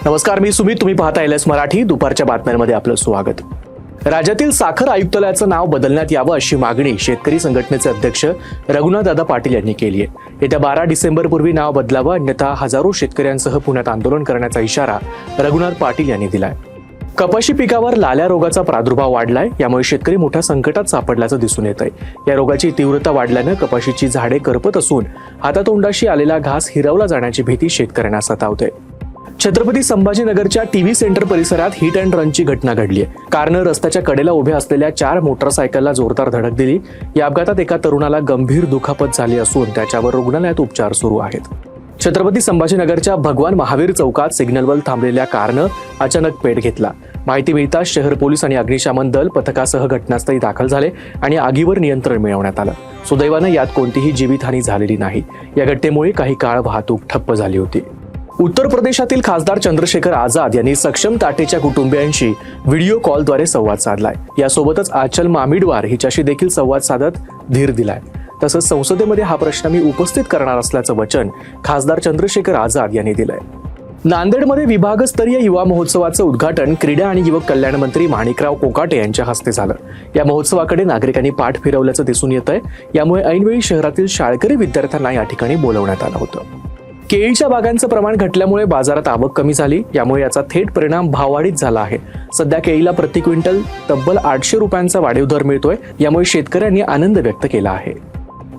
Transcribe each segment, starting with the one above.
नमस्कार, मी सुमित. तुम्ही पाहता LS मराठी. दुपारच्या बातम्यांमध्ये आपलं स्वागत. राज्यातील साखर आयुक्तालयाचं नाव बदलण्यात यावं अशी मागणी शेतकरी संघटनेचे अध्यक्ष रघुनाथदादा पाटील यांनी केली आहे. येत्या 12 डिसेंबरपूर्वी नाव बदलावं, अन्यथा हजारो शेतकऱ्यांसह पुण्यात आंदोलन करण्याचा इशारा रघुनाथ पाटील यांनी दिलाय. कपाशी पिकावर लाल्या रोगाचा प्रादुर्भाव वाढलाय, यामुळे शेतकरी मोठ्या संकटात सापडल्याचं दिसून येत आहे. या रोगाची तीव्रता वाढल्यानं कपाशीची झाडे करपत असून हातातोंडाशी आलेला घास हिरावला जाण्याची भीती शेतकऱ्यांना सतावते. छत्रपती संभाजीनगरच्या टीव्ही सेंटर परिसरात हिट अँड रनची घटना घडली आहे. कारनं रस्त्याच्या कडेला उभ्या असलेल्या 4 मोटरसायकलला जोरदार धडक दिली. या अपघातात एका तरुणाला गंभीर दुखापत झाली असून त्याच्यावर रुग्णालयात उपचार सुरू आहेत. छत्रपती संभाजीनगरच्या भगवान महावीर चौकात सिग्नलवर थांबलेल्या कारनं अचानक पेट घेतला. माहिती मिळताच शहर पोलीस आणि अग्निशमन दल पथकासह घटनास्थळी दाखल झाले आणि आगीवर नियंत्रण मिळवण्यात आलं. सुदैवानं यात कोणतीही जीवितहानी झालेली नाही. या घटनेमुळे काही काळ वाहतूक ठप्प झाली होती. उत्तर प्रदेशातील खासदार चंद्रशेखर आझाद यांनी सक्षम टाटेच्या कुटुंबियांशी व्हिडिओ कॉलद्वारे संवाद साधलाय. यासोबतच आचल मामिडवार हिच्याशी देखील संवाद साधत धीर दिलाय. तसंच संसदेमध्ये हा प्रश्न मी उपस्थित करणार असल्याचं वचन खासदार चंद्रशेखर आझाद यांनी दिलंय. नांदेडमध्ये विभागस्तरीय युवा महोत्सवाचं उद्घाटन क्रीडा आणि युवक कल्याण मंत्री माणिकराव कोकाटे यांच्या हस्ते झालं. या महोत्सवाकडे नागरिकांनी पाठ फिरवल्याचं दिसून येत आहे. यामुळे ऐनवेळी शहरातील शाळकरी विद्यार्थ्यांना या ठिकाणी बोलवण्यात आलं होतं. केळीच्या बागांचं प्रमाण घटल्यामुळे बाजारात आवक कमी झाली. यामुळे याचा थेट परिणाम भाववाढीत झाला आहे. सध्या केळीला प्रति क्विंटल तब्बल 800 रुपयांचा वाढीव दर मिळतोय. यामुळे शेतकऱ्यांनी आनंद व्यक्त केला आहे.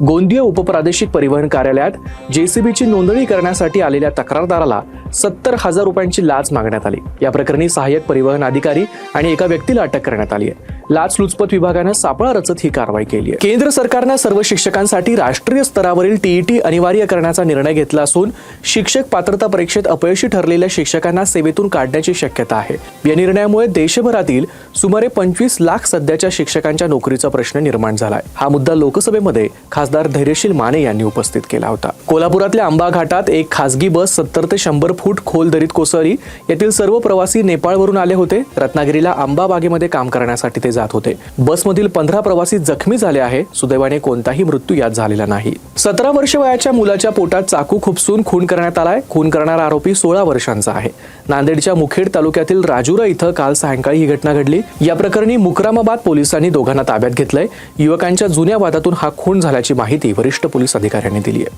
गोंदिया उपप्रादेशिक परिवहन कार्यालयात JCBची नोंदणी करण्यासाठी आलेल्या तक्रारदाराला 70,000 रुपयांची लाच मागण्यात आली. या प्रकरणी सहाय्यक परिवहन अधिकारी आणि एका व्यक्तीला अटक करण्यात आली आहे. लाचलुचपत विभागानं सापळा रचत ही कारवाई केली आहे. केंद्र सरकारनं सर्व शिक्षकांसाठी राष्ट्रीय स्तरावरील TET अनिवार्य करण्याचा निर्णय घेतला असून शिक्षक पात्रता परीक्षेत अपयशी ठरलेल्या शिक्षकांना सेवेतून काढण्याची शक्यता आहे. या निर्णयामुळे देशभरातील सुमारे 25 लाख सध्याच्या शिक्षकांच्या नोकरीचा प्रश्न निर्माण झालाय. हा मुद्दा लोकसभेमध्ये खासदार धैर्यशील माने यांनी उपस्थित केला होता. कोल्हापुरातल्या आंबा घाटात एक खासगी बस 70 ते 100 फूट खोल दरीत कोसळली. यातील सर्व प्रवासी नेपाळवरून आले होते. रत्नागिरीला आंबा बागेमध्ये काम करण्यासाठी ते जात होते. बसमधील 15 प्रवासी जखमी झाले आहे. सुदैवाने कोणताही मृत्यू यात झालेला नाही. 17 वर्ष वयाच्या मुलाच्या पोटात चाकू खुपसून खून करण्यात आलाय. खून करणारा आरोपी 16 वर्षांचा आहे. नांदेडच्या मुखेड तालुक्यातील राजुरा इथं काल सायंकाळी ही घटना घडली. या प्रकरणी मुक्रामाबाद पोलिसांनी दोघांना ताब्यात घेतलंय. युवकांच्या जुन्या वादातून हा खून झाल्याची माहिती वरिष्ठ पोलीस अधिकाऱ्यांनी दिली आहे.